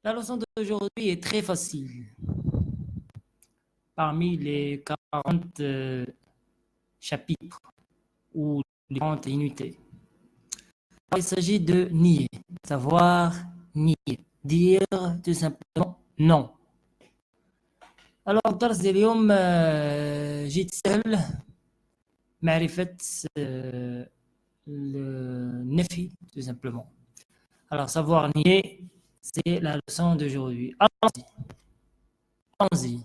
La leçon d'aujourd'hui est très facile. Parmi les 40 chapitres ou les 40 unités, il s'agit de nier, savoir nier, dire tout simplement non. Alors, الدرس ديال اليوم جيت سهل معرفة النفي tout simplement. Alors, savoir nier, c'est la leçon d'aujourd'hui. Allons-y. Allons-y.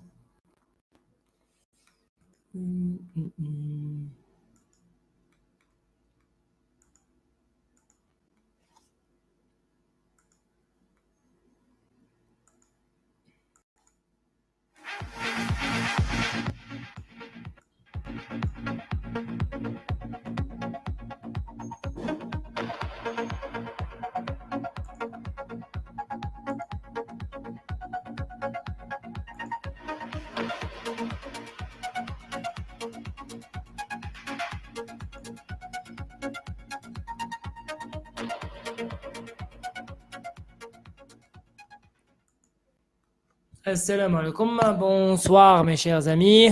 Assalamu alaikum, bonsoir mes chers amis,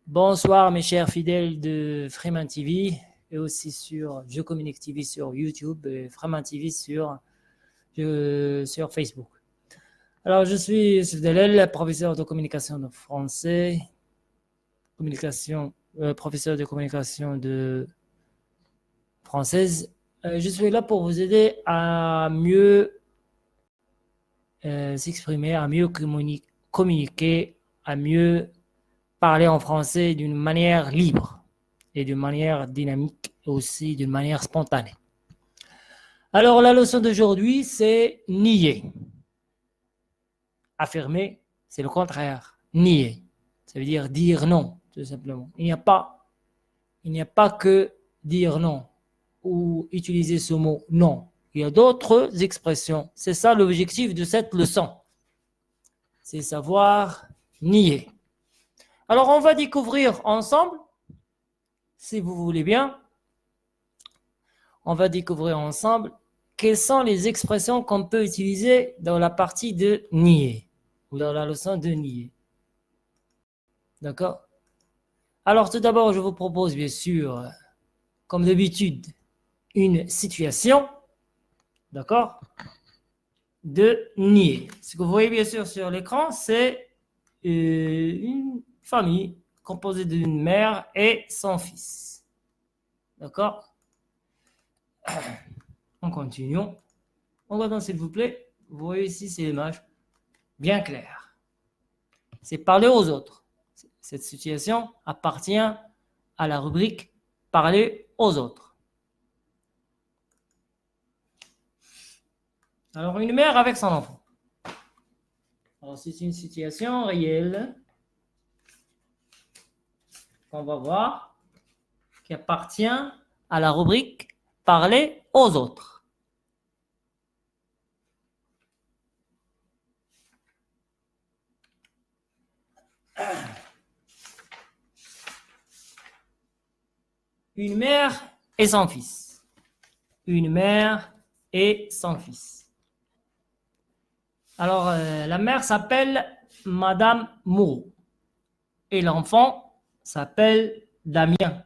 bonsoir mes chers fidèles de Freeman TV et aussi sur Je Communique TV sur YouTube et Freeman TV sur Facebook. Alors je suis Youssef Dalel, professeur de communication de français, professeur de communication de française. Je suis là pour vous aider à mieux s'exprimer, à mieux communiquer, à mieux parler en français d'une manière libre et d'une manière dynamique et aussi d'une manière spontanée. Alors la leçon d'aujourd'hui, c'est nier. Affirmer, c'est le contraire. Nier, ça veut dire non, tout simplement. Il n'y a pas que dire non ou utiliser ce mot non. Il y a d'autres expressions. C'est ça l'objectif de cette leçon. C'est savoir nier. Alors, on va découvrir ensemble, si vous voulez bien, on va découvrir ensemble quelles sont les expressions qu'on peut utiliser dans la partie de nier, ou dans la leçon de nier. D'accord? Alors, tout d'abord, je vous propose, bien sûr, comme d'habitude, une situation, d'accord, de nier. Ce que vous voyez, bien sûr, sur l'écran, c'est une famille composée d'une mère et son fils. D'accord? On continue. Regardons s'il vous plaît. Vous voyez ici, c'est l'image bien claire. C'est parler aux autres. Cette situation appartient à la rubrique parler aux autres. Alors, une mère avec son enfant. Alors, c'est une situation réelle qu'on va voir qui appartient à la rubrique parler aux autres. Une mère et son fils. Une mère et son fils. Alors, la mère s'appelle Madame Moreau et l'enfant s'appelle Damien.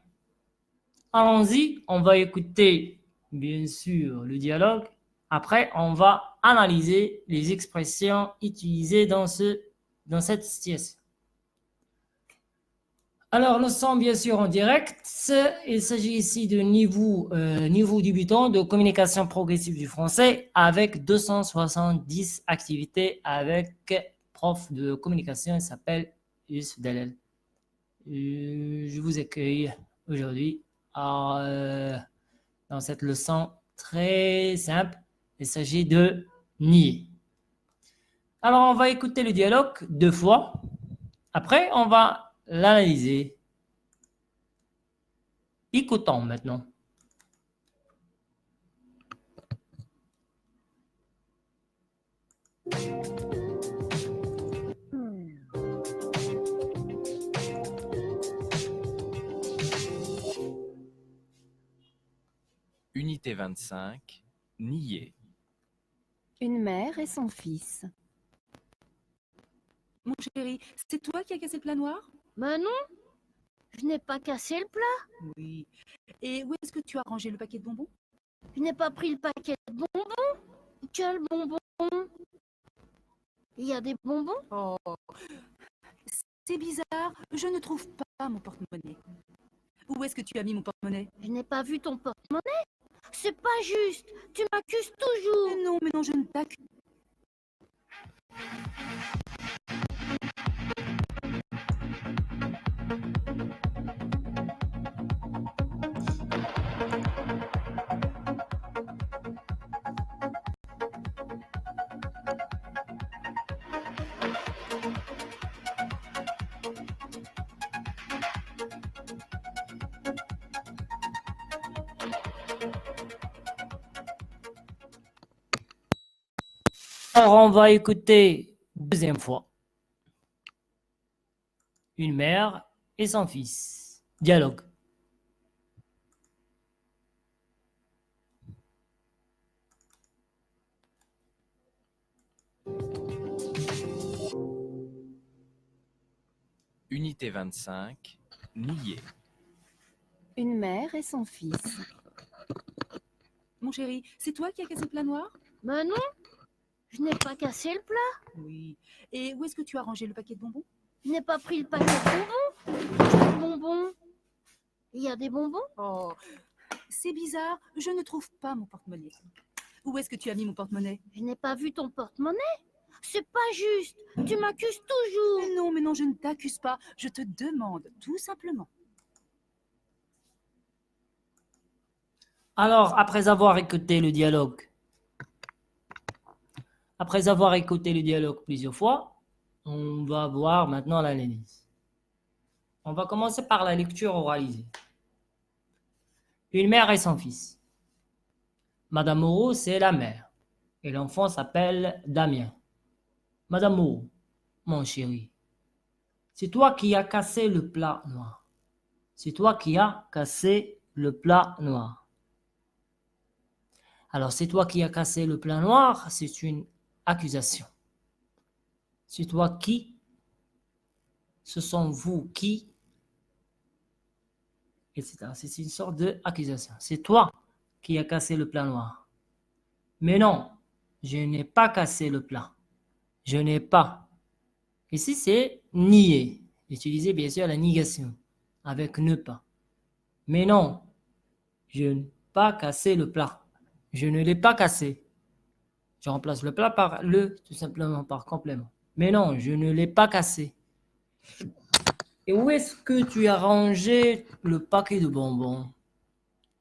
Allons-y, on va écouter bien sûr le dialogue. Après, on va analyser les expressions utilisées dans cette situation. Alors, nous sommes bien sûr en direct. Il s'agit ici de niveau débutant de communication progressive du français avec 270 activités avec prof de communication. Il s'appelle Youssef Dalel. Je vous accueille aujourd'hui dans cette leçon très simple. Il s'agit de nier. Alors, on va écouter le dialogue 2 fois. Après, on va l'analyser. Écoutons maintenant. Unité 25, nier. Une mère et son fils. Mon chéri, c'est toi qui as cassé le plat noir? Mais non, je n'ai pas cassé le plat. Oui. Et où est-ce que tu as rangé le paquet de bonbons? Je n'ai pas pris le paquet de bonbons. Quel bonbon? Il y a des bonbons? Oh, c'est bizarre, je ne trouve pas mon porte-monnaie. Où est-ce que tu as mis mon porte-monnaie? Je n'ai pas vu ton porte-monnaie. C'est pas juste. Tu m'accuses toujours. Mais non, je ne t'accuse. Alors, on va écouter deuxième fois. Une mère et son fils. Dialogue. Unité 25, nier. Une mère et son fils. Mon chéri, c'est toi qui as cassé le plat noir? Mais non, je n'ai pas cassé le plat. Oui. Et où est-ce que tu as rangé le paquet de bonbons? Je n'ai pas pris le paquet de bonbons. Quel bonbon? Il y a des bonbons? Oh, c'est bizarre, je ne trouve pas mon porte-monnaie. Où est-ce que tu as mis mon porte-monnaie? Je n'ai pas vu ton porte-monnaie. C'est pas juste. Tu m'accuses toujours. Mais non, je ne t'accuse pas. Je te demande, tout simplement. Alors, après avoir écouté le dialogue, plusieurs fois, on va voir maintenant l'analyse. On va commencer par la lecture oralisée. Une mère et son fils. Madame Moreau, c'est la mère. Et l'enfant s'appelle Damien. Madame Moreau, mon chéri, c'est toi qui as cassé le plat noir. C'est toi qui as cassé le plat noir. Alors, c'est toi qui as cassé le plat noir, c'est une accusation. C'est toi qui, ce sont vous qui, etc. C'est une sorte d'accusation. C'est toi qui as cassé le plat noir. Mais non, je n'ai pas cassé le plat. Je n'ai pas. Ici, c'est nier. Utilisez bien sûr la négation avec ne pas. Mais non, je n'ai pas cassé le plat. Je ne l'ai pas cassé. Je remplace le plat par le, tout simplement par complément. Mais non, je ne l'ai pas cassé. Et où est-ce que tu as rangé le paquet de bonbons?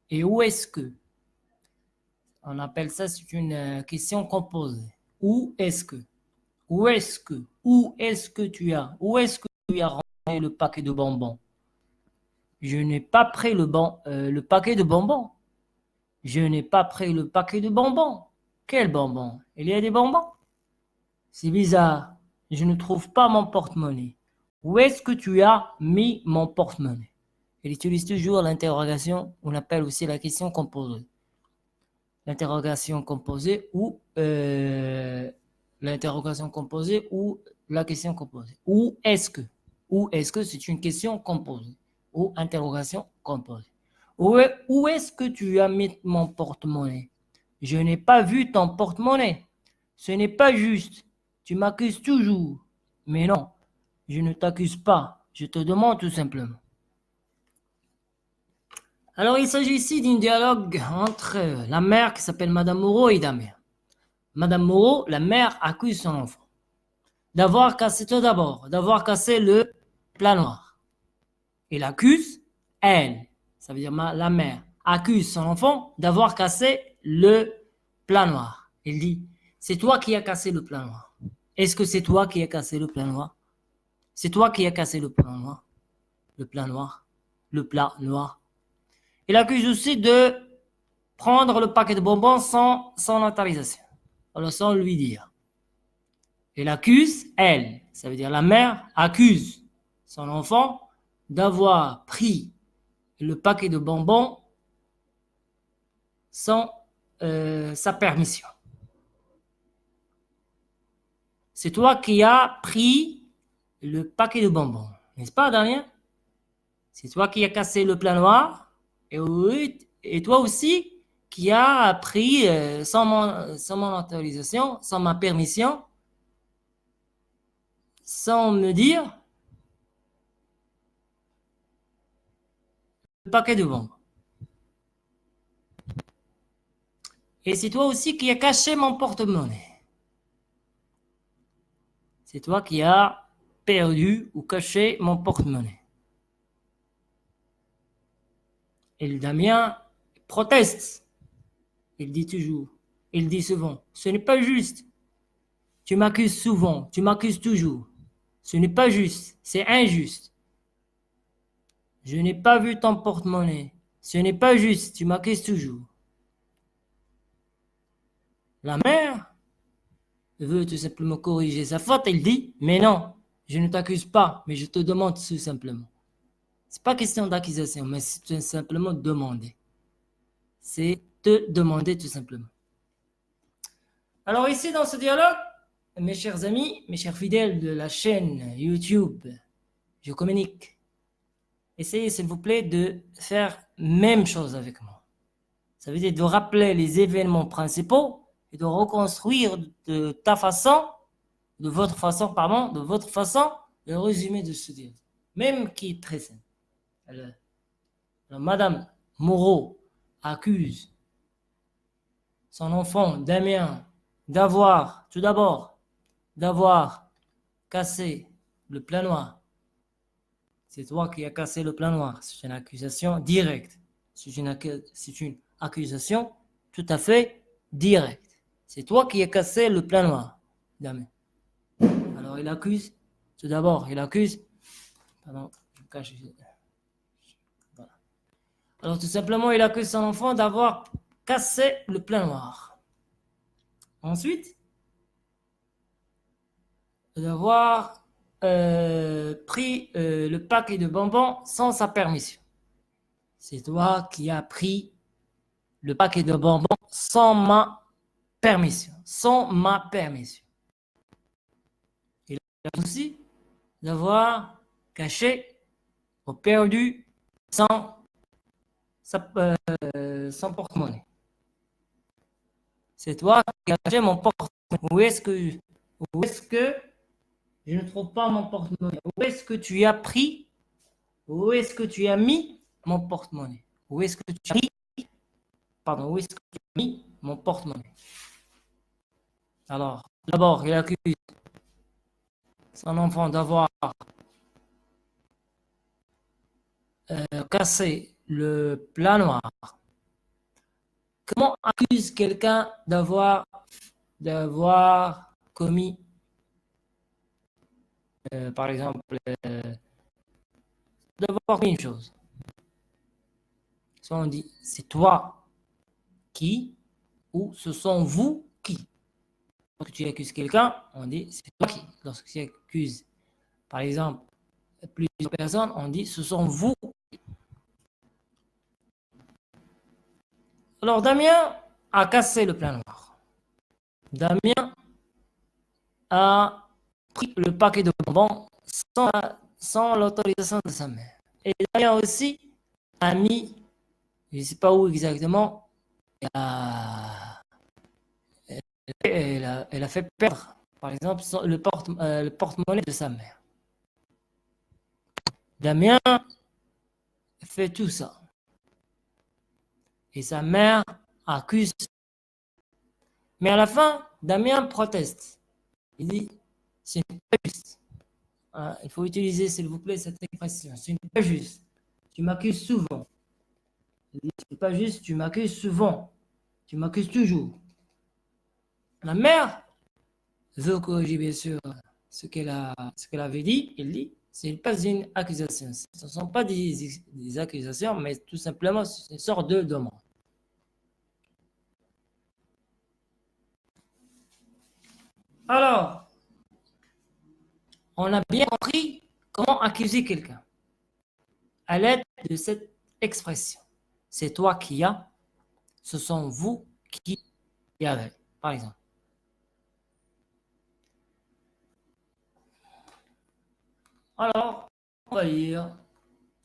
Et où est-ce que? On appelle ça, c'est une question composée. Où est-ce que? Où est-ce que? Où est-ce que tu as? Où est-ce que tu as rangé le paquet de bonbons? Je n'ai pas pris le paquet de bonbons. Je n'ai pas pris le paquet de bonbons. Quel bonbon? Il y a des bonbons? C'est bizarre. Je ne trouve pas mon porte-monnaie. Où est-ce que tu as mis mon porte-monnaie? Il utilise toujours l'interrogation, on appelle aussi la question composée. L'interrogation composée ou la question composée. Où est-ce que? Où est-ce que c'est une question composée ou interrogation composée. Où est-ce que tu as mis mon porte-monnaie? Je n'ai pas vu ton porte-monnaie. Ce n'est pas juste. Tu m'accuses toujours. Mais non, je ne t'accuse pas. Je te demande tout simplement. Alors, il s'agit ici d'un dialogue entre la mère qui s'appelle Madame Moreau et Damien. Madame Moreau, la mère, accuse son enfant d'avoir cassé le plat noir. Il accuse, elle, ça veut dire la mère, accuse son enfant d'avoir cassé le plat noir. Il dit, c'est toi qui as cassé le plat noir. Est-ce que c'est toi qui as cassé le plat noir? C'est toi qui as cassé le plat noir. Le plat noir. Le plat noir. Il accuse aussi de prendre le paquet de bonbons sans son autorisation. Alors sans lui dire. Il accuse, elle, ça veut dire la mère, accuse son enfant d'avoir pris le paquet de bonbons sans sa permission. c'est toi qui as pris le paquet de bonbons. N'est-ce pas, Damien? C'est toi qui as cassé le plat noir. Et, oui, et toi aussi qui as pris, sans mon autorisation, sans ma permission, sans me dire, le paquet de bonbons. Et c'est toi aussi qui as caché mon porte-monnaie. C'est toi qui as perdu ou caché mon porte-monnaie. Et le Damien proteste. Il dit toujours, il dit souvent, ce n'est pas juste. Tu m'accuses souvent, tu m'accuses toujours. Ce n'est pas juste, c'est injuste. Je n'ai pas vu ton porte-monnaie. Ce n'est pas juste, tu m'accuses toujours. La mère veut tout simplement corriger sa faute. Elle dit, mais non, je ne t'accuse pas, mais je te demande tout simplement. C'est pas question d'accusation, mais c'est tout simplement demander. C'est te demander tout simplement. Alors ici, dans ce dialogue, mes chers amis, mes chers fidèles de la chaîne YouTube, je communique. Essayez, s'il vous plaît, de faire même chose avec moi. Ça veut dire de rappeler les événements principaux et de reconstruire de ta façon, de votre façon, le résumé de ce dialogue. Même qui est très simple. Alors, Madame Moreau accuse son enfant Damien d'avoir, tout d'abord, d'avoir cassé le plat noir. C'est toi qui as cassé le plat noir. C'est une accusation directe. C'est une accusation tout à fait directe. C'est toi qui as cassé le plat noir, Damien. Alors il accuse, tout d'abord, pardon, je me cache. Voilà. Alors tout simplement, il accuse son enfant d'avoir cassé le plat noir. Ensuite, d'avoir pris le paquet de bonbons sans sa permission. C'est toi qui as pris le paquet de bonbons sans ma permission. Sans ma permission. Il a aussi d'avoir caché ou perdu son porte-monnaie. C'est toi qui as caché mon porte-monnaie. Où est-ce que je ne trouve pas mon porte-monnaie? Où est-ce que tu as pris? Où est-ce que tu as mis mon porte-monnaie? Où est-ce que tu as mis mon porte-monnaie? Alors, d'abord, il accuse son enfant d'avoir cassé le plat noir. Comment accuse quelqu'un d'avoir commis, par exemple, d'avoir commis une chose? Soit on dit c'est toi qui, ou ce sont vous qui. Lorsque tu accuses quelqu'un, on dit c'est toi qui. Lorsque tu accuses, par exemple, plusieurs personnes, on dit ce sont vous. Alors Damien a cassé le plat noir. Damien a pris le paquet de bonbons sans l'autorisation de sa mère. Et Damien aussi a mis, je ne sais pas où exactement, elle a fait perdre, par exemple, le porte-monnaie de sa mère. Damien fait tout ça. Et sa mère accuse. Mais à la fin, Damien proteste. Il dit, ce n'est pas juste. Il faut utiliser, s'il vous plaît, cette expression. Ce n'est pas juste. Tu m'accuses souvent. Il dit, ce n'est pas juste, tu m'accuses souvent. Tu m'accuses toujours. La mère veut corriger, bien sûr, ce qu'elle avait dit. Il dit, ce n'est pas une accusation. Ce ne sont pas des accusations, mais tout simplement, c'est une sorte de demande. Alors, on a bien compris comment accuser quelqu'un à l'aide de cette expression. C'est toi qui as, ce sont vous qui avez, par exemple. va lire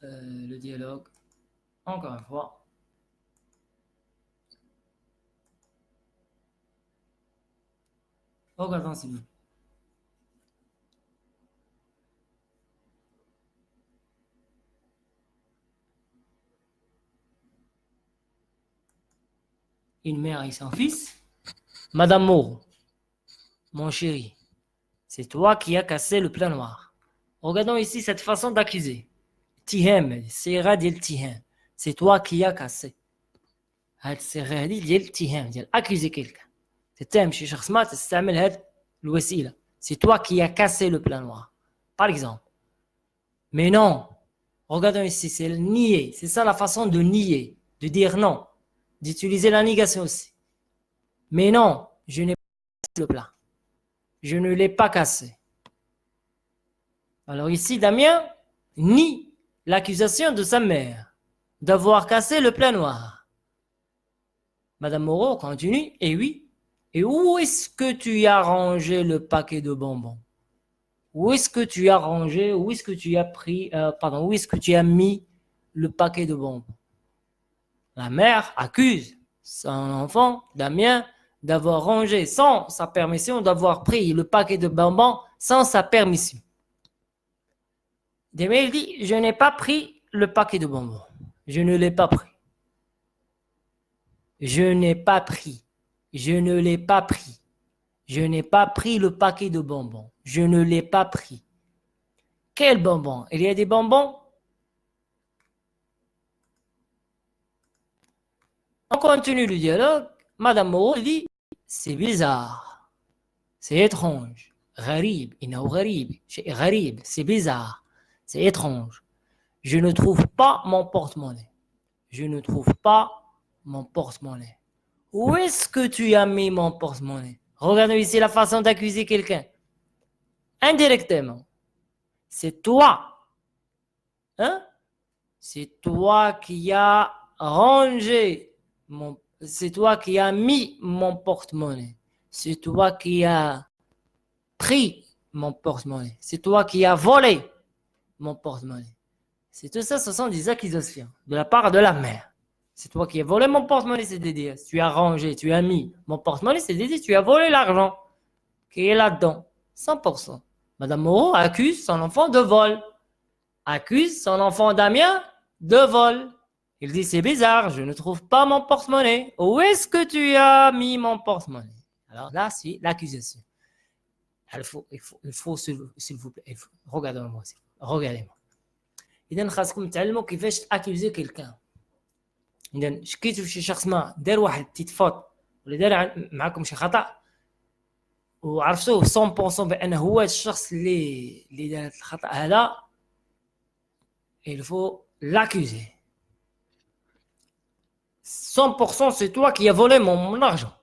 le dialogue encore une fois. Regardons s'il vous plaît. Une mère et son fils. Madame Moreau, mon chéri, c'est toi qui as cassé le plan noir. Regardons ici cette façon d'accuser. Tihem, c'est radil tihem. C'est toi qui as cassé. C'est radil tihem, accuser quelqu'un. C'est toi qui as cassé le plan noir. Par exemple. Mais non. Regardons ici, c'est le nier. C'est ça la façon de nier, de dire non, d'utiliser la négation aussi. Mais non, je n'ai pas cassé le plan. Je ne l'ai pas cassé. Alors ici, Damien nie l'accusation de sa mère d'avoir cassé le plan noir. Madame Moreau continue, et oui. Et où est-ce que tu as rangé le paquet de bonbons? Où est-ce que tu as rangé, où est-ce que tu as pris, où est-ce que tu as mis le paquet de bonbons? La mère accuse son enfant, Damien, d'avoir rangé sans sa permission, d'avoir pris le paquet de bonbons sans sa permission. Damien dit, je n'ai pas pris le paquet de bonbons. Je ne l'ai pas pris. Je n'ai pas pris. Je ne l'ai pas pris. Je n'ai pas pris le paquet de bonbons. Je ne l'ai pas pris. Quel bonbon? Il y a des bonbons? On continue le dialogue. Madame Moreau dit, c'est bizarre. C'est étrange. Gharib, c'est bizarre. C'est étrange. Je ne trouve pas mon porte-monnaie. Je ne trouve pas mon porte-monnaie. Où est-ce que tu as mis mon porte-monnaie? Regardez ici la façon d'accuser quelqu'un. Indirectement. C'est toi. Hein? C'est toi qui as rangé c'est toi qui as mis mon porte-monnaie. C'est toi qui as pris mon porte-monnaie. C'est toi qui as volé mon porte-monnaie. C'est tout ça, ce sont des accusations de la part de la mère. C'est toi qui as volé mon porte-monnaie, c'est dire. Tu as rangé, tu as mis mon porte-monnaie, c'est dire. Tu as volé l'argent qui est là-dedans. 100%. Madame Moreau accuse son enfant de vol. Accuse son enfant Damien de vol. Il dit, c'est bizarre, je ne trouve pas mon porte-monnaie. Où est-ce que tu as mis mon porte-monnaie? Alors là, c'est l'accusation. Il faut s'il vous plaît, regardez-moi. Regardez-moi. إذا خاصكم تعلموا كيفاش accuser quelqu'un. إذا شكيتوا في شي شخص ما دار واحد تيت فوت ولا دار معكم شي خطأ وعرفتوه 100% بأنه هو الشخص اللي دار الخطأ هذا, il faut l'accuser. 100% c'est toi qui as volé mon argent.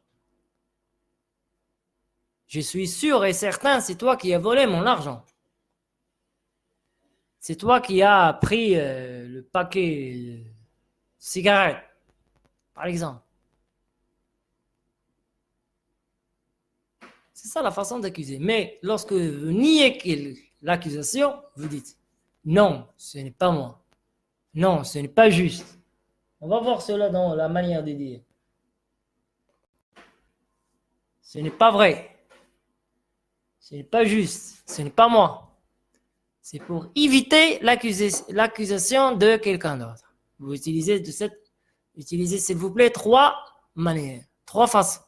Je suis sûr et certain, c'est toi qui as volé mon argent. C'est toi qui as pris le paquet de cigarettes, par exemple. C'est ça la façon d'accuser. Mais lorsque vous niez l'accusation, vous dites non, ce n'est pas moi. Non, ce n'est pas juste. On va voir cela dans la manière de dire. Ce n'est pas vrai. Ce n'est pas juste. Ce n'est pas moi. C'est pour éviter l'accusation de quelqu'un d'autre. Vous utilisez s'il vous plaît 3 manières, 3 façons.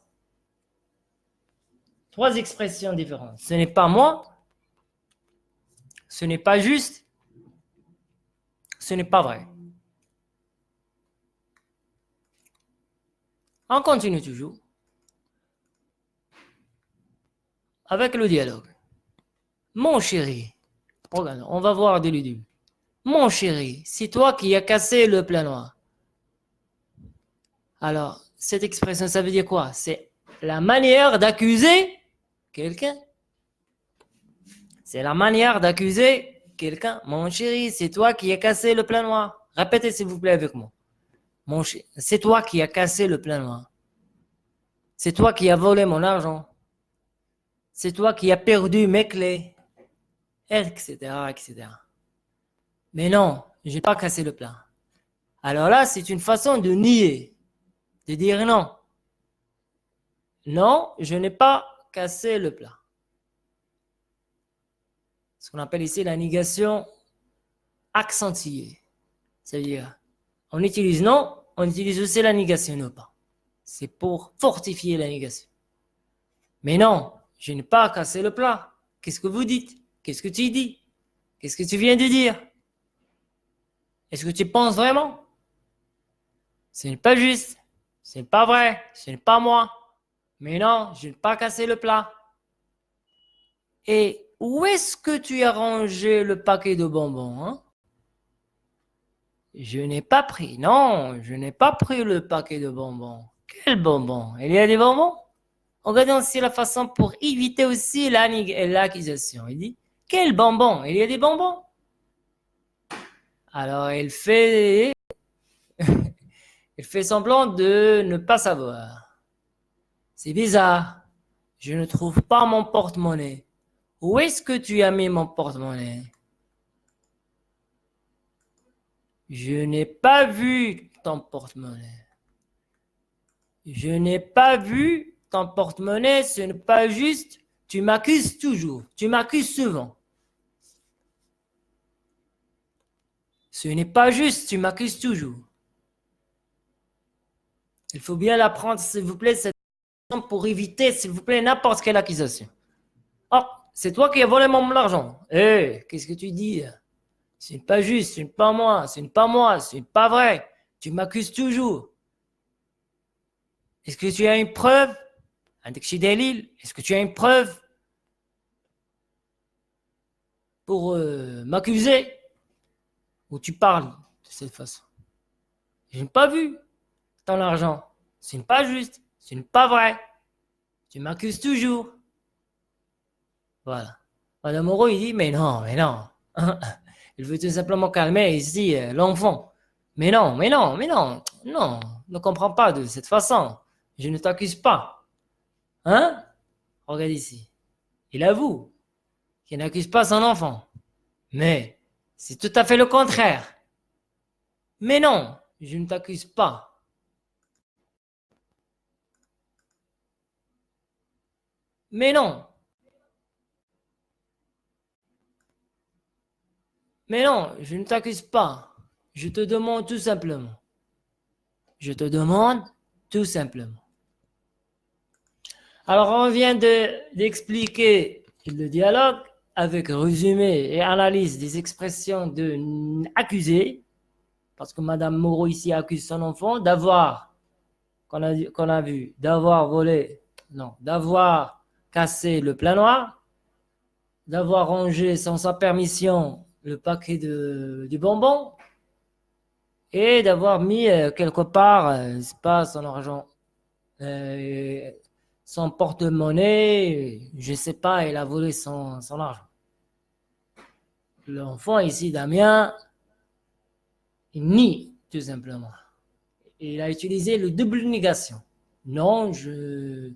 3 expressions différentes. Ce n'est pas moi. Ce n'est pas juste. Ce n'est pas vrai. On continue toujours avec le dialogue. Mon chéri, regarde, on va voir dès le début. Mon chéri, c'est toi qui as cassé le plan noir. Alors, cette expression, ça veut dire quoi? C'est la manière d'accuser quelqu'un. C'est la manière d'accuser quelqu'un. Mon chéri, c'est toi qui as cassé le plan noir. Répétez s'il vous plaît avec moi. C'est toi qui as cassé le plan noir. C'est toi qui as volé mon argent. C'est toi qui as perdu mes clés. Etc., etc. Mais non, je n'ai pas cassé le plat. Alors là, c'est une façon de nier, de dire non. Non, je n'ai pas cassé le plat. Ce qu'on appelle ici la négation accentuée. C'est-à-dire, on utilise non, on utilise aussi la négation non pas. C'est pour fortifier la négation. Mais non, je n'ai pas cassé le plat. Qu'est-ce que vous dites? Qu'est-ce que tu dis? Qu'est-ce que tu viens de dire? Est-ce que tu penses vraiment? Ce n'est pas juste. Ce n'est pas vrai. Ce n'est pas moi. Mais non, je n'ai pas cassé le plat. Et où est-ce que tu as rangé le paquet de bonbons, hein? Je n'ai pas pris. Non, je n'ai pas pris le paquet de bonbons. Quel bonbon? Il y a des bonbons? Regardons aussi la façon pour éviter aussi l'accusation. Il dit, quel bonbon? Il y a des bonbons? Alors, il fait semblant de ne pas savoir. C'est bizarre. Je ne trouve pas mon porte-monnaie. Où est-ce que tu as mis mon porte-monnaie? Je n'ai pas vu ton porte-monnaie. Je n'ai pas vu ton porte-monnaie. Ce n'est pas juste. Tu m'accuses toujours. Tu m'accuses souvent. Ce n'est pas juste. Tu m'accuses toujours. Il faut bien l'apprendre, s'il vous plaît, cette pour éviter, s'il vous plaît, n'importe quelle accusation. Oh, c'est toi qui as volé mon argent. Qu'est-ce que tu dis? Ce n'est pas juste, ce n'est pas moi, ce n'est pas moi, ce n'est pas vrai. Tu m'accuses toujours. Est-ce que tu as une preuve? Est-ce que tu as une preuve pour m'accuser? Ou tu parles de cette façon? Je n'ai pas vu ton argent. Ce n'est pas juste, ce n'est pas vrai. Tu m'accuses toujours. Voilà. Madame Moreau, il dit, mais non, mais non. Il veut tout simplement calmer ici l'enfant. Mais non, mais non, mais non. Non, ne comprends pas de cette façon. Je ne t'accuse pas. Hein? Regarde ici. Il avoue qu'il n'accuse pas son enfant. Mais c'est tout à fait le contraire. Mais non, je ne t'accuse pas. Mais non. Mais non, je ne t'accuse pas. Je te demande tout simplement. Je te demande tout simplement. Alors, on vient d'expliquer le dialogue avec résumé et analyse des expressions de accusé, parce que Madame Moreau ici accuse son enfant d'avoir, qu'on a vu, d'avoir volé, non, d'avoir cassé le plat noir, d'avoir rangé sans sa permission le paquet de bonbons et d'avoir mis quelque part, c'est pas son argent, son porte-monnaie, je sais pas, il a volé son argent. L'enfant ici, Damien, il nie tout simplement. Il a utilisé le double négation. Non, je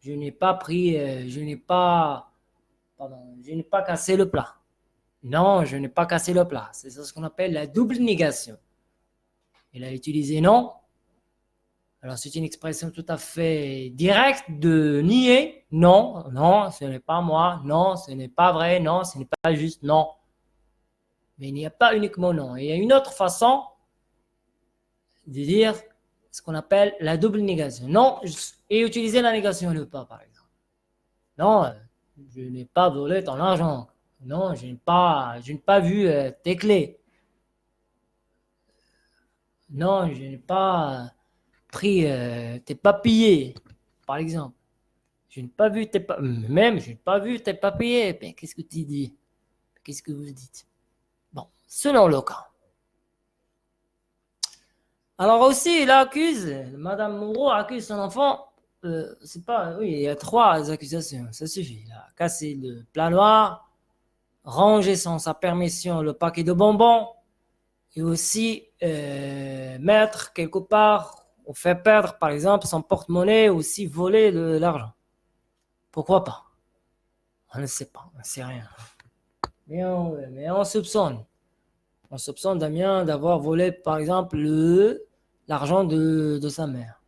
n'ai pas pris, je n'ai pas cassé le plat. Non, je n'ai pas cassé le plat. C'est ce qu'on appelle la double négation. Il a utilisé non. Alors, c'est une expression tout à fait directe de nier. Non, non, ce n'est pas moi. Non, ce n'est pas vrai. Non, ce n'est pas juste. Non. Mais il n'y a pas uniquement non. Il y a une autre façon de dire ce qu'on appelle la double négation. Non, et utiliser la négation ne pas, par exemple. Non, je n'ai pas volé ton argent. Non, je n'ai pas vu tes clés. Non, je n'ai pas pris tes papiers, par exemple. Je n'ai pas vu tes papiers. Même, je n'ai pas vu tes papiers. Mais qu'est-ce que tu dis? Qu'est-ce que vous dites? Bon, selon le cas. Alors aussi, il accuse, Madame Moreau accuse son enfant. C'est pas, oui, il y a 3 accusations, ça suffit. Il a cassé le plat noir, rangé sans sa permission le paquet de bonbons, et aussi mettre quelque part ou faire perdre, par exemple, son porte-monnaie, aussi voler l'argent. Pourquoi pas? On ne sait pas, on ne sait rien. Mais on soupçonne. On soupçonne Damien d'avoir volé, par exemple, l'argent de sa mère.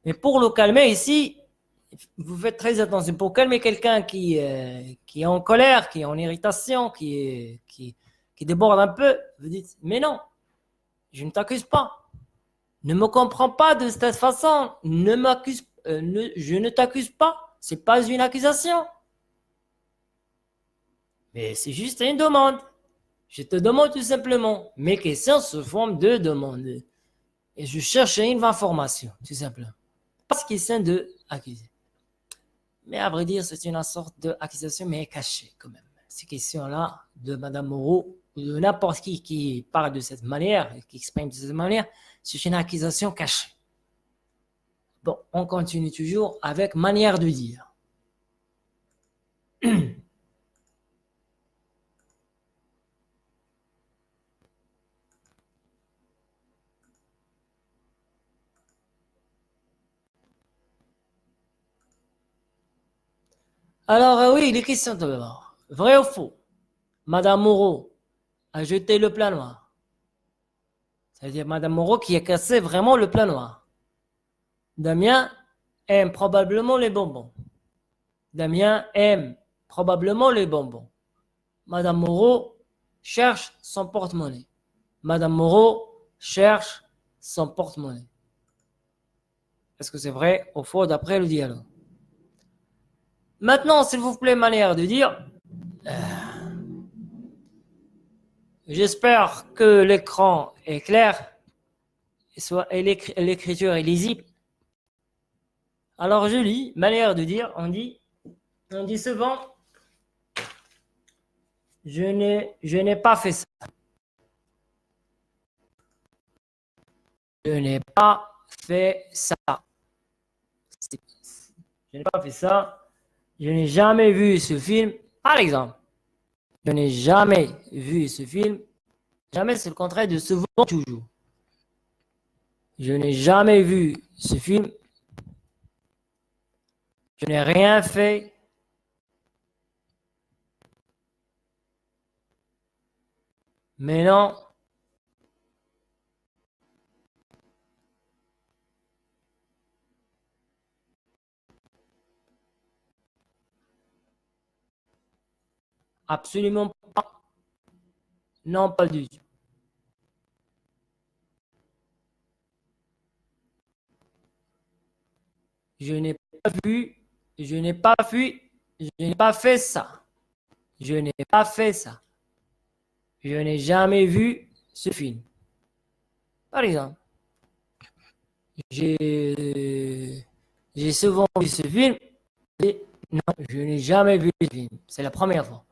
Mais pour le calmer ici, vous faites très attention. Pour calmer quelqu'un qui est en colère, qui est en irritation, qui déborde un peu, vous dites, mais non, je ne t'accuse pas. Ne me comprends pas de cette façon. Je ne t'accuse pas. C'est pas une accusation. Mais c'est juste une demande. Je te demande tout simplement. Mes questions se forment de demandes. Et je cherche une information, tout simplement. Pas ce question de accuser. Mais à vrai dire, c'est une sorte d'accusation, mais cachée quand même. Ces questions-là de Madame Moreau, ou de n'importe qui parle de cette manière, qui exprime de cette manière, c'est une accusation cachée. Bon, on continue toujours avec manière de dire. Alors, oui, les questions d'abord. Vrai ou faux? Madame Moreau a jeté le plat noir. C'est-à-dire Madame Moreau qui a cassé vraiment le plat noir. Damien aime probablement les bonbons. Damien aime probablement les bonbons. Madame Moreau cherche son porte-monnaie. Madame Moreau cherche son porte-monnaie. Est-ce que c'est vrai ou faux d'après le dialogue? Maintenant, s'il vous plaît, manière de dire. J'espère que l'écran est clair et l'écriture est lisible. Alors je lis, manière de dire, on dit souvent, je n'ai pas fait ça. Je n'ai pas fait ça. Je n'ai pas fait ça. Je n'ai jamais vu ce film. Par exemple, je n'ai jamais vu ce film. Jamais, c'est le contraire de souvent, toujours. Je n'ai jamais vu ce film. Je n'ai rien fait. Mais non. Absolument pas. Non, pas du tout. Je n'ai pas vu, je n'ai pas vu, je n'ai pas fait ça. Je n'ai pas fait ça. Je n'ai jamais vu ce film. Par exemple, j'ai souvent vu ce film et non, je n'ai jamais vu ce film. C'est la première fois.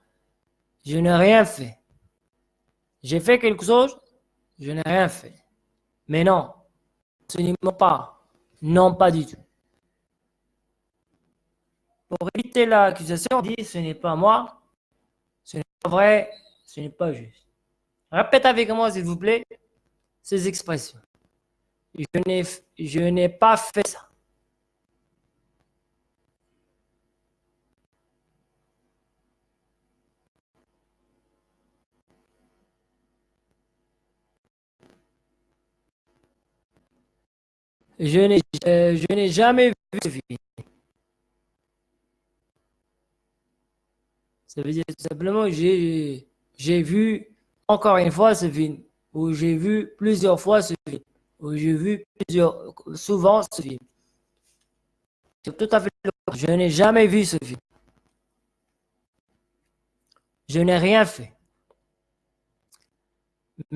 Je n'ai rien fait. J'ai fait quelque chose, je n'ai rien fait. Mais non, absolument pas. Non, pas du tout. Pour éviter l'accusation, on dit ce n'est pas moi, ce n'est pas vrai, ce n'est pas juste. Répète avec moi, s'il vous plaît, ces expressions. Je n'ai pas fait ça. Je n'ai jamais vu ce film. Ça veut dire tout simplement j'ai vu encore une fois ce film, ou j'ai vu plusieurs fois ce film, ou j'ai vu souvent ce film. C'est tout à fait le cas. Je n'ai jamais vu ce film. Je n'ai rien fait.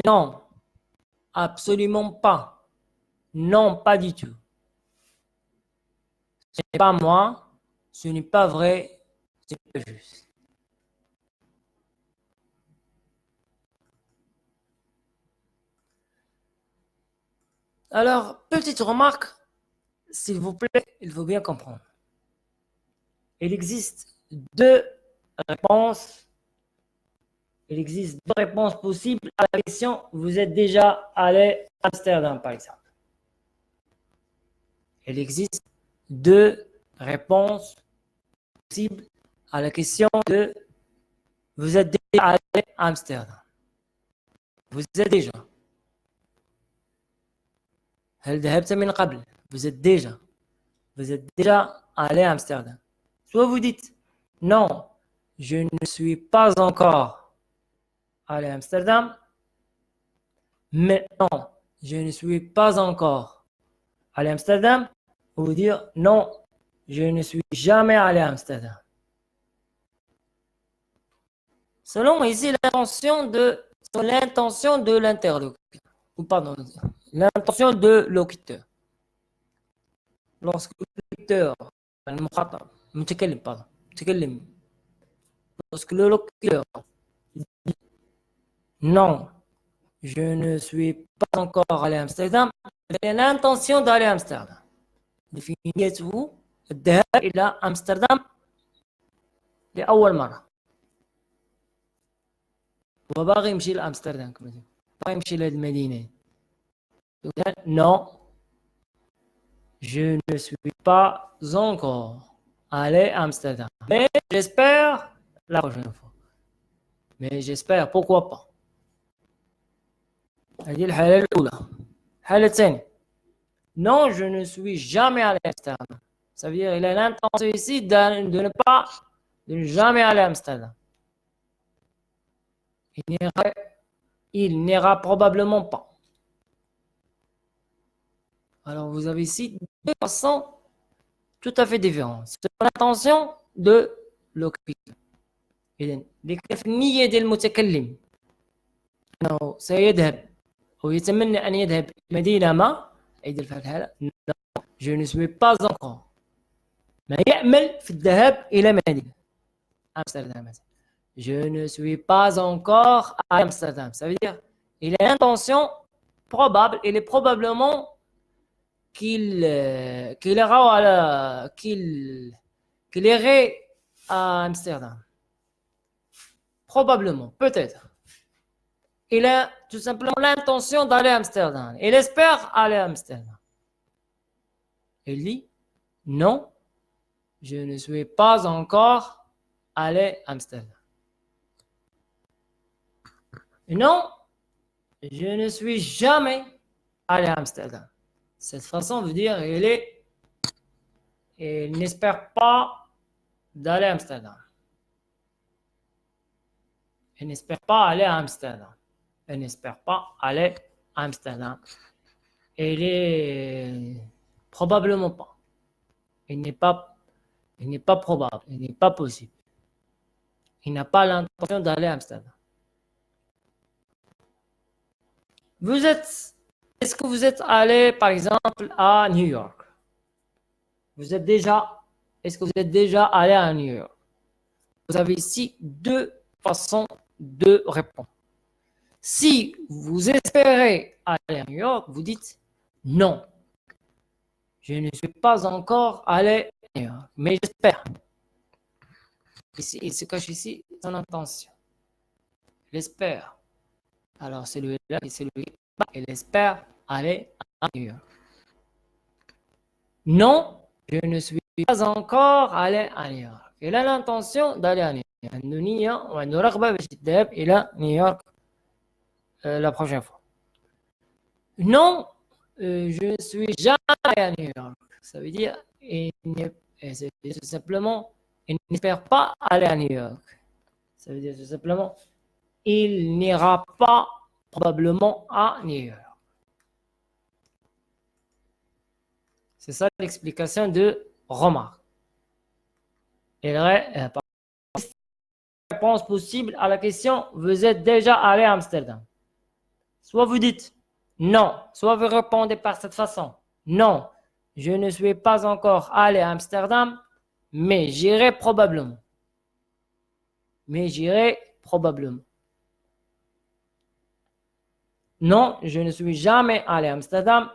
Non, absolument pas. Non, pas du tout. Ce n'est pas moi, ce n'est pas vrai, ce n'est pas juste. Alors, petite remarque, s'il vous plaît, il faut bien comprendre. Il existe deux réponses. Il existe deux réponses possibles à la question « Vous êtes déjà allé à Amsterdam » par exemple. Il existe deux réponses possibles à la question de « Vous êtes déjà allé à Amsterdam ». vous êtes déjà. هل ذهبت من قبل? Vous êtes déjà. Vous êtes déjà allé à Amsterdam. Soit vous dites non, je ne suis pas encore allé à Amsterdam. Mais non, je ne suis pas encore allé à Amsterdam. Ou dire non, je ne suis jamais allé à Amsterdam. Selon ici l'intention de l'interlocuteur. Ou pardon, l'intention de l'auditeur. Lorsque l'auditeur, lorsque le locuteur dit non, je ne suis pas encore allé à Amsterdam, il a l'intention d'aller à Amsterdam. نيته الذهاب إلى أمستردام لأول مرة. هو باغي يمشي لأمستردام كما تقول، باغي يمشي لهذه المدينة. Non, je ne suis pas encore allé à Amsterdam. Mais j'espère la prochaine fois. Mais j'espère, pourquoi pas. هذه الحالة الأولى. الحالة الثانية. Non, je ne suis jamais allé à Amsterdam. Ça veut dire qu'il a l'intention ici de ne jamais aller à Amsterdam. Il n'ira probablement pas. Alors vous avez ici deux façons tout à fait différentes. C'est l'intention de l'occupant. إذن لكيف النية ديال المتكلم أنه سيذهب أو يتمنى أن يذهب مدينة ما يدير في الحالة non, je ne suis pas encore. ما يأمل في الذهاب إلى مدينة أمستردام. Je ne suis pas encore à Amsterdam. Ça veut dire il a l'intention probable, il est probablement qu'il irait à Amsterdam. Probablement, peut-être. Il a tout simplement l'intention d'aller à Amsterdam. Il espère aller à Amsterdam. Il dit non, je ne suis pas encore allé à Amsterdam. Non, je ne suis jamais allé à Amsterdam. Cette façon veut dire il n'espère pas d'aller à Amsterdam. Il n'espère pas aller à Amsterdam. Il n'espère pas aller à Amsterdam. Il est probablement pas. Il n'est pas probable. Il n'est pas possible. Il n'a pas l'intention d'aller à Amsterdam. Est-ce que vous êtes allé, par exemple, à New York? Est-ce que vous êtes déjà allé à New York? Vous avez ici deux façons de répondre. Si vous espérez aller à New York, vous dites non. Je ne suis pas encore allé à New York, mais j'espère. Ici, il se cache ici son intention. J'espère. Alors, celui-là et celui-là, il espère aller à New York. Non, je ne suis pas encore allé à New York. Il a l'intention d'aller à New York. عنده نية وعنده رغبة باش يذهب إلى نيويورك la prochaine fois. Non, je ne suis jamais allé à New York. Ça veut dire tout simplement il n'espère pas aller à New York. Ça veut dire tout simplement il n'ira pas probablement à New York. C'est ça l'explication de remarque. Il aurait réponse possible à la question vous êtes déjà allé à Amsterdam. Soit vous dites non, soit vous répondez par cette façon. Non, je ne suis pas encore allé à Amsterdam, mais j'irai probablement. Mais j'irai probablement. Non, je ne suis jamais allé à Amsterdam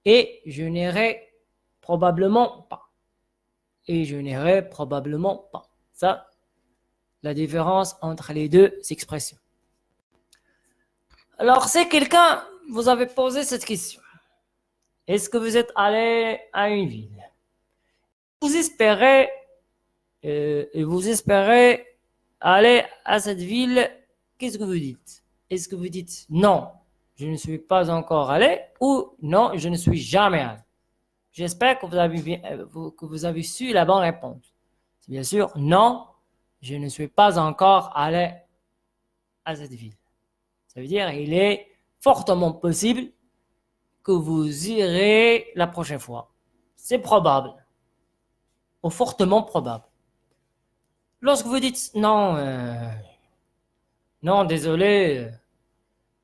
et je n'irai probablement pas. Et je n'irai probablement pas. Ça, la différence entre les deux expressions. Alors, si quelqu'un vous avait posé cette question, est-ce que vous êtes allé à une ville? Vous espérez aller à cette ville, qu'est-ce que vous dites? est-ce que vous dites non, je ne suis pas encore allé ou non, je ne suis jamais allé? J'espère que que vous avez su la bonne réponse. C'est bien sûr non, je ne suis pas encore allé à cette ville. Ça veut dire il est fortement possible que vous irez la prochaine fois. C'est probable, ou fortement probable. Lorsque vous dites non, non, désolé,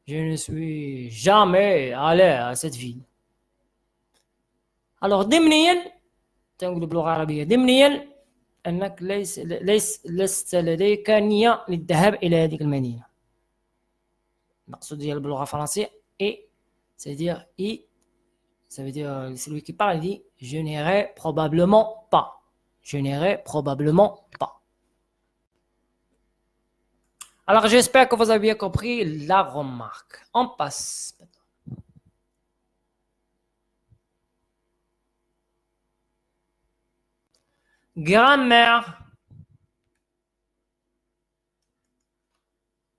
je ne suis jamais allé à cette ville. Alors, ضمنيا تنقول باللغة العربية ضمنيا أنك لست لديك نية للذهاب إلى هذه المدينة. المقصود ديال باللغة الفرنسية et c'est-à-dire et ça veut dire celui qui parle dit je n'irai probablement pas. Je n'irai probablement pas. Alors, j'espère que vous avez bien compris la remarque. On passe. Grammaire.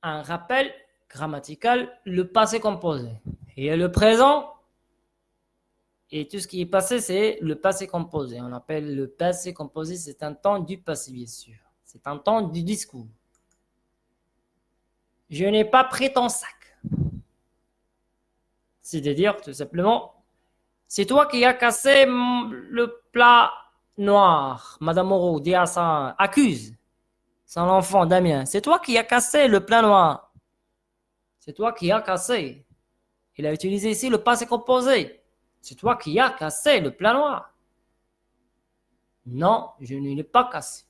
Un rappel grammatical, le passé composé. Il y a le présent. Et tout ce qui est passé, c'est le passé composé. On appelle le passé composé, c'est un temps du passé, bien sûr. C'est un temps du discours. Je n'ai pas pris ton sac. C'est-à-dire, tout simplement, c'est toi qui as cassé le plat noir. Madame Moreau dit à ça, accuse son enfant Damien. C'est toi qui as cassé le plat noir. C'est toi qui as cassé. Il a utilisé ici le passé composé. C'est toi qui as cassé le plat noir. Non, je ne l'ai pas cassé.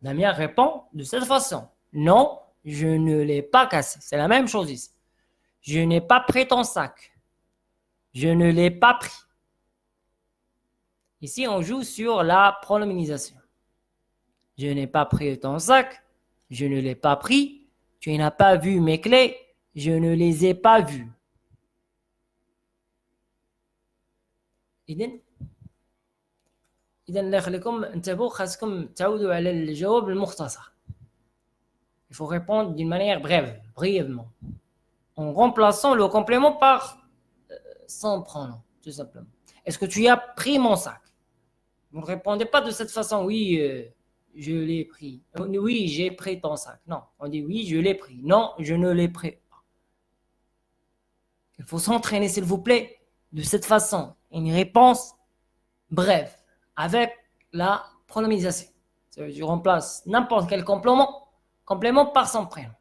Damien répond de cette façon. Non, je ne l'ai pas cassé. C'est la même chose ici. Je n'ai pas pris ton sac. Je ne l'ai pas pris. Ici, on joue sur la pronominalisation. Je n'ai pas pris ton sac. Je ne l'ai pas pris. Tu n'as pas vu mes clés. Je ne les ai pas vues. إذن الله يخليكم انتبهوا خاصكم تعودوا على الجواب المختصر. Il faut répondre d'une manière brève, brièvement, en remplaçant le complément par son pronom, tout simplement. Est-ce que tu as pris mon sac? Vous ne répondez pas de cette façon, oui, je l'ai pris. Oui, j'ai pris ton sac. Non, on dit oui, je l'ai pris. Non, je ne l'ai pris pas. Il faut s'entraîner, s'il vous plaît, de cette façon. Une réponse brève, avec la pronominalisation. Je remplace n'importe quel complément par son prénom.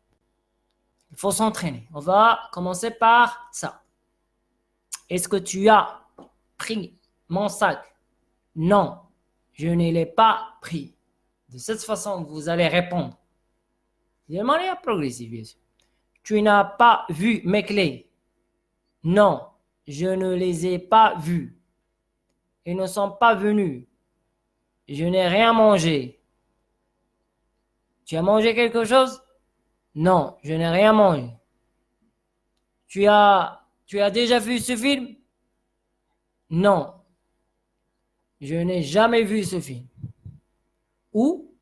Il faut s'entraîner. On va commencer par ça. Est-ce que tu as pris mon sac? Non, je ne l'ai pas pris. De cette façon, vous allez répondre. De manière progressive, bien sûr. Tu n'as pas vu mes clés? Non, je ne les ai pas vues. Ils ne sont pas venus. Je n'ai rien mangé. Tu as mangé quelque chose? Non, je n'ai rien mangé. Tu as déjà vu ce film? Non, je n'ai jamais vu ce film. Ou,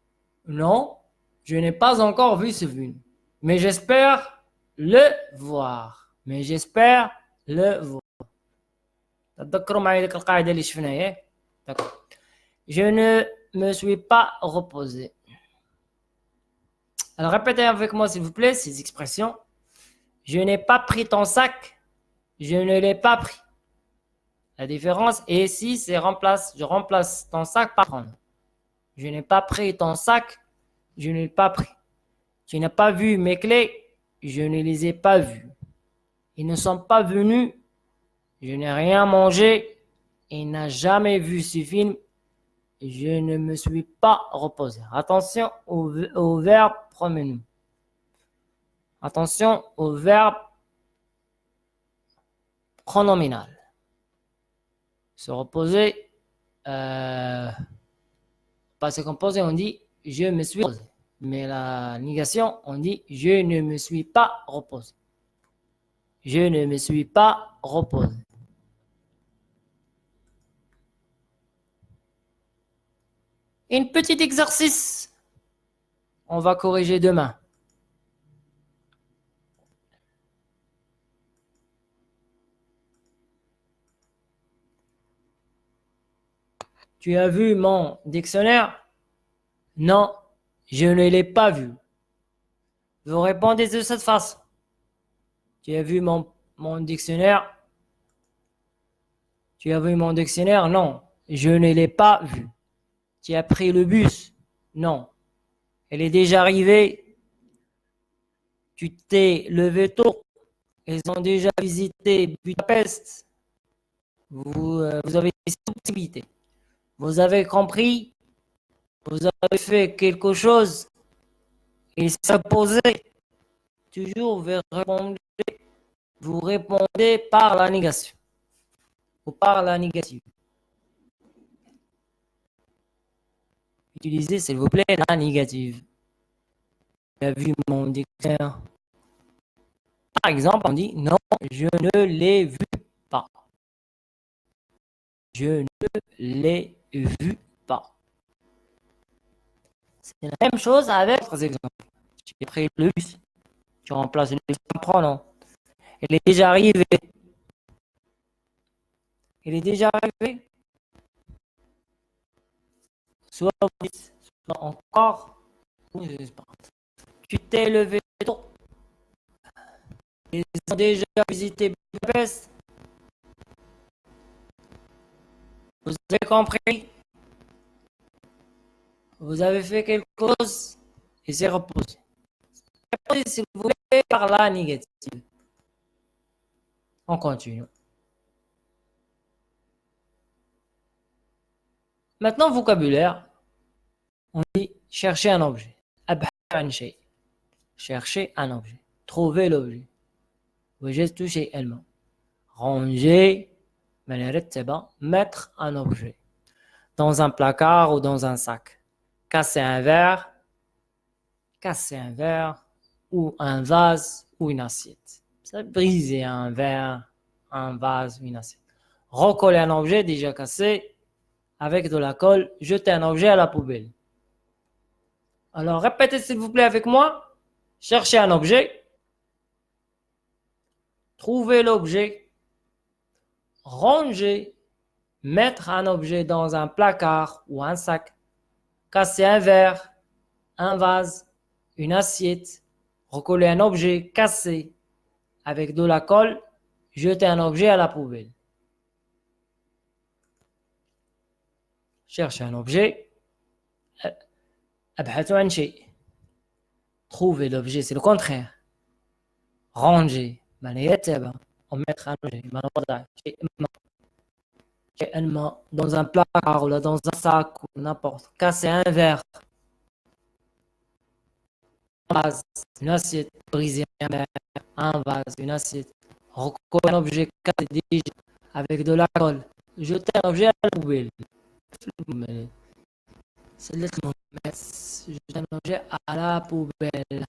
non, je n'ai pas encore vu ce film. Mais j'espère le voir. Mais j'espère le voir. تذكروا معي ذيك القاعدة اللي شفناها. D'accord. Je ne me suis pas reposé. Alors répétez avec moi s'il vous plaît ces expressions. Je n'ai pas pris ton sac. Je ne l'ai pas pris. La différence est ici, c'est je remplace ton sac par prendre. Je n'ai pas pris ton sac. Je ne l'ai pas pris. Tu n'as pas vu mes clés. Je ne les ai pas vues. Ils ne sont pas venus. Je n'ai rien mangé. Il n'a jamais vu ce film. Je ne me suis pas reposé. Attention au verbe premier. Attention au verbe pronominal. Se reposer, passé composé, on dit je me suis reposé. Mais la négation, on dit je ne me suis pas reposé. Je ne me suis pas reposé. Un petit exercice. On va corriger demain. Tu as vu mon dictionnaire? Non, je ne l'ai pas vu. Vous répondez de cette façon. Tu as vu mon dictionnaire? Tu as vu mon dictionnaire? Non, je ne l'ai pas vu. Tu as pris le bus? Non. Elle est déjà arrivée? Tu t'es levé tôt? Ils ont déjà visité Budapest? Vous avez des possibilités. Vous avez compris? Vous avez fait quelque chose? Il s'est posé. Toujours vous répondez par la négation ou par la négative. Utilisez, s'il vous plaît, la négative. Tu as vu mon dictionnaire? Par exemple, on dit non, je ne l'ai vu pas. Je ne l'ai vu pas. C'est la même chose avec d'autres exemples. Tu as pris le bus. Tu remplaces le bus par un pronom. Elle est déjà arrivée. Elle est déjà arrivée. Soit vous dites, soit encore. Tu t'es levé tôt. Ils ont déjà visité Budapest. Vous avez compris? Vous avez fait quelque chose et c'est reposé. Répondez, s'il vous plaît, par la négative. On continue. Maintenant, vocabulaire. On dit chercher un objet. أبحث عن شيء. Chercher un objet. Trouver l'objet. وجدت شيئا ما. Ranger. Mettre un objet. Dans un placard ou dans un sac. Casser un verre. Casser un verre. Ou un vase ou une assiette. Ça, briser un verre, un vase ou une assiette. Recoller un objet déjà cassé avec de la colle. Jeter un objet à la poubelle. Alors, répétez s'il vous plaît avec moi. Chercher un objet. Trouver l'objet. Ranger. Mettre un objet dans un placard ou un sac. Casser un verre, un vase, une assiette. Recoller un objet cassé avec de la colle. Jeter un objet à la poubelle. Chercher un objet. أبحث عن شيء. Trouver l'objet, c'est le contraire. Ranger. On mettre un objet. Dans un placard ou là, dans un sac ou n'importe. Casser un verre. Un vase, une assiette. Briser un verre, un vase, une assiette. Recoller un objet cassé déjà avec de la colle. Jeter un objet à la poubelle. C'est le mot. Jeter un objet à la poubelle.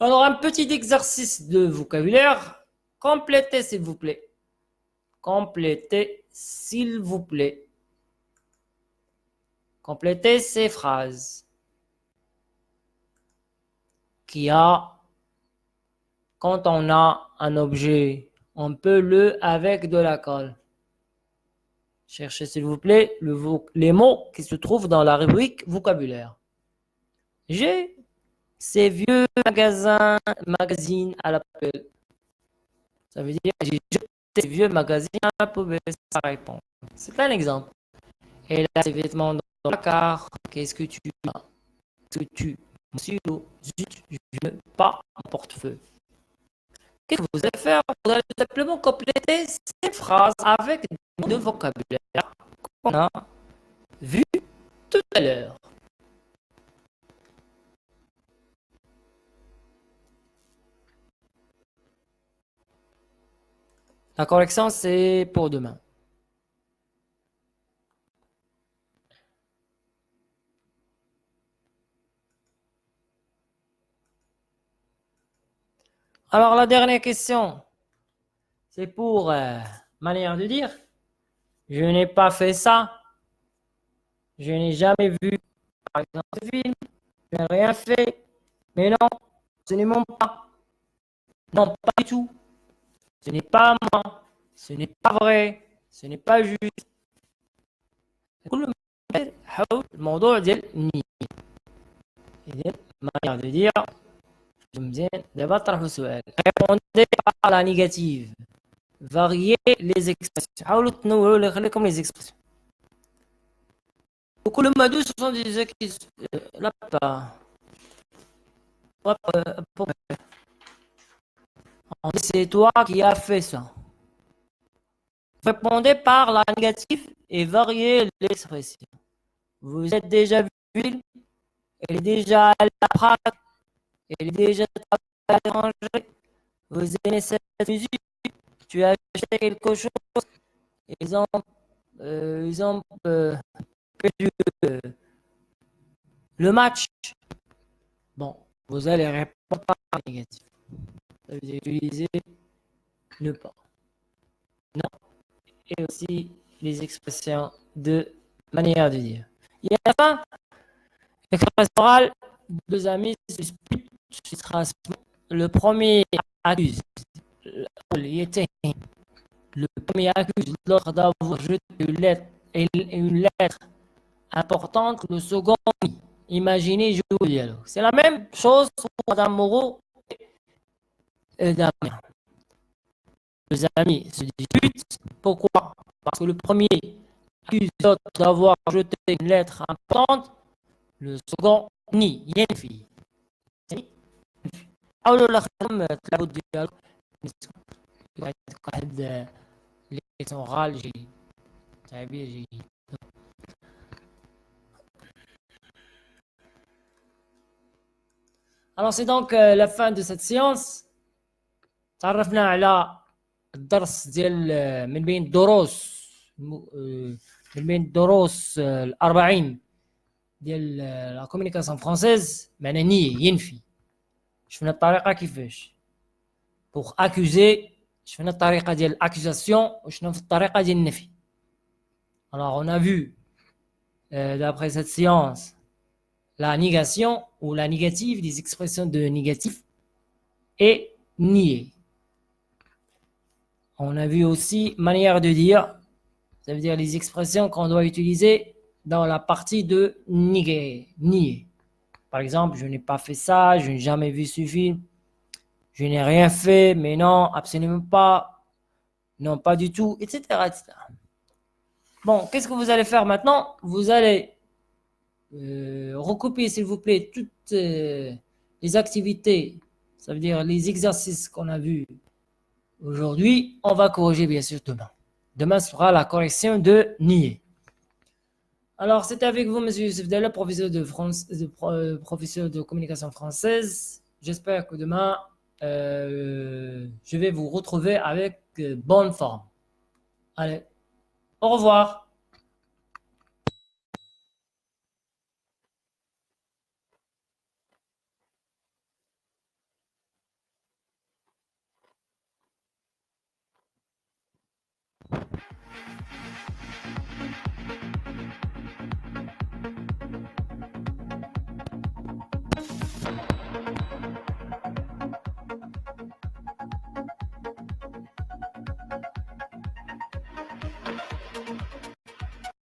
Alors, un petit exercice de vocabulaire. Complétez, s'il vous plaît. Complétez, s'il vous plaît. Complétez ces phrases. Quand on a un objet, on peut le avec de la colle. Cherchez, s'il vous plaît, les mots qui se trouvent dans la rubrique vocabulaire. J'ai ces vieux magazines à la poubelle. Ça veut dire j'ai jeté ces vieux magazines à la poubelle. Ça répond. C'est un exemple. Elle a ses vêtements dans le placard. Qu'est-ce que tu as? Est-ce que tu silo? Zut, je n'ai pas mon portefeuille. Qu'est-ce que vous allez faire? Vous allez simplement compléter ces phrases avec des mots de vocabulaire qu'on a vu tout à l'heure. La correction, c'est pour demain. Alors, la dernière question, c'est pour manière de dire. Je n'ai pas fait ça. Je n'ai jamais vu, par exemple, ce film. Je n'ai rien fait. Mais non, ce n'est mon pas. Non, pas du tout. Ce n'est pas moi. ce n'est pas vrai, ce n'est pas juste. كل ما حول الموضوع ديال النية. إذن manière de dire مزيان دابا طرحوا سؤال. Répondez par la négative. Variez les expressions. حاولوا تنوعوا اللي يخليكم les expressions. وكل ما دو ce sont des acquisitions. Là pas. C'est toi qui as fait ça. Répondez par la négative et variez l'expression. Vous êtes déjà vu, elle est déjà à la Prague, elle est déjà à l'étranger. Vous aimez cette musique, tu as acheté quelque chose. Ils ont perdu le match. Bon, vous allez répondre par la négative. Ça veut dire utiliser ne pas. Non. Et aussi les expressions de manière de dire. Et à la fin, l'expression orale, deux amis se disputent. Le premier accuse. Le premier accuse l'autre d'avoir jeté une lettre importante. Le second, imaginez, joue au dialogue. C'est la même chose pour Madame Moreau et Damien. Les amis se disputent. Pourquoi? Parce que le premier accuse l'autre d'avoir jeté une lettre importante. Le second nie. ينفي. حاولوا الاخرهم تلعبوا الديالوج. واحد ليكسيون غال جيد. تعبير جيد. Alors c'est donc la fin de cette séance. تعرفنا على الدرس ديال من بين الدروس الأربعين ديال لا كومونيكاسيون فرونسيز. معنى نية ينفي. شفنا الطريقة كيفاش بوغ اكوزي. شفنا الطريقة ديال الاكوزاسيون وشفنا في الطريقة ديال النفي. Alors on a vu d'après cette séance la négation ou la négative, des expressions de négatif et nier. On a vu aussi manière de dire, ça veut dire les expressions qu'on doit utiliser dans la partie de nier. Par exemple, je n'ai pas fait ça, je n'ai jamais vu ce film, je n'ai rien fait, mais non, absolument pas, non, pas du tout, etc. etc. Bon, qu'est-ce que vous allez faire maintenant? Vous allez recopier, s'il vous plaît, toutes les activités, ça veut dire les exercices qu'on a vus aujourd'hui. On va corriger bien sûr demain. Demain sera la correction de nier. Alors, c'était avec vous, Monsieur Youssef Dalla, professeur de communication française. J'espère que demain, je vais vous retrouver avec bonne forme. Allez, au revoir.